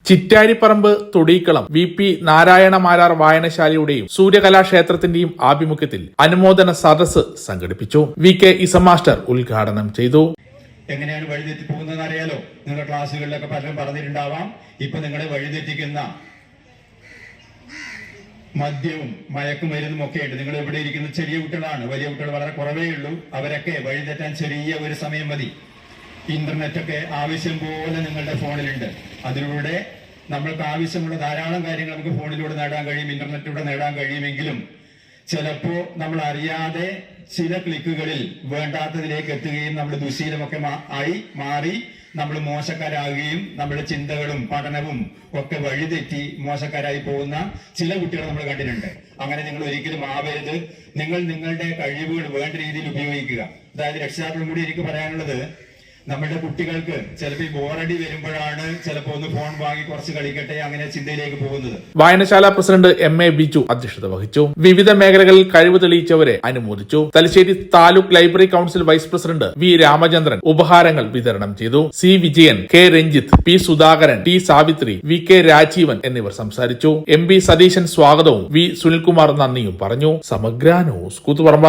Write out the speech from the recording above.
Chittariparamba Thodeekkalam VP Narayana Marar വായനശാലയുടെയും സൂര്യകലാക്ഷേത്രത്തിന്റെയും ആഭിമുഖ്യത്തിൽ അനുമോദന സദസ്സ് സംഘടിപ്പിച്ചു. VK ഇസം മാസ്റ്റർ ഉദ്ഘാടനം ചെയ്തു. എങ്ങനെയാണ് വഴിതെറ്റി പോകുന്നതെന്ന് അറിയാലോ. നിങ്ങളുടെ ക്ലാസ്സുകളിലൊക്കെ പലരും പറഞ്ഞിട്ടുണ്ടാവാം. ഇപ്പൊ നിങ്ങളെ വഴിതെറ്റിക്കുന്ന മദ്യവും മയക്കുമരുന്നും ഒക്കെ ഉണ്ട്. നിങ്ങൾ ഇവിടെ ഇരിക്കുന്ന ചെറിയ കുട്ടികളാണ്, വലിയ കുട്ടികൾ വളരെ കുറവേ ഉള്ളൂ. അവരൊക്കെ വഴിതെറ്റാൻ ചെറിയ ഒരു സമയം മതി. ഇന്റർനെറ്റൊക്കെ ആവശ്യം പോലെ നിങ്ങളുടെ ഫോണിലുണ്ട്. അതിലൂടെ നമ്മൾക്ക് ആവശ്യമുള്ള ധാരാളം കാര്യങ്ങൾ നമുക്ക് ഫോണിലൂടെ നേടാൻ കഴിയും, ഇന്റർനെറ്റിലൂടെ നേടാൻ കഴിയുമെങ്കിലും ചിലപ്പോ നമ്മൾ അറിയാതെ ചില ക്ലിക്കുകളിൽ വേണ്ടാത്തതിലേക്ക് എത്തുകയും നമ്മൾ ദുശീലമൊക്കെ ആയി മാറി നമ്മൾ മോശക്കാരാകുകയും നമ്മുടെ ചിന്തകളും പഠനവും ഒക്കെ വഴിതെറ്റി മോശക്കാരായി പോകുന്ന ചില കുട്ടികൾ നമ്മൾ കണ്ടിട്ടുണ്ട്. അങ്ങനെ നിങ്ങൾ ഒരിക്കലും ആവരുത്. നിങ്ങൾ നിങ്ങളുടെ കഴിവുകൾ വേണ്ട രീതിയിൽ ഉപയോഗിക്കുക. അതായത് രക്ഷിതാക്കളും കൂടി എനിക്ക് പറയാനുള്ളത്, നമ്മുടെ കുട്ടികൾക്ക് ചിലപ്പോൾ ഈ ബോറടി വരുമ്പോഴാണ് ചിലപ്പോൾ ഒന്ന് ഫോൺ വാങ്ങി കുറച്ച് കളിക്കട്ടെ അങ്ങനെ ചിന്തയിലേക്ക് പോകുന്നത്. വായനശാല പ്രസിഡന്റ് MA ബിജു അധ്യക്ഷത വഹിച്ചു. വിവിധ മേഖലകളിൽ കഴിവ് തെളിയിച്ചവരെ അനുമോദിച്ചു. Thalassery taluk library council vice president V Ramachandran ഉപഹാരങ്ങൾ വിതരണം ചെയ്തു. C Vijayan, K Ranjith, P Sudhakaran, T Savitri, VK Rajeevan എന്നിവർ സംസാരിച്ചു. MB സതീശൻ സ്വാഗതവും V സുനിൽകുമാർ നന്ദിയും പറഞ്ഞു. സമഗ്ര ന്യൂസ് കൂത്തുപറമ്പ.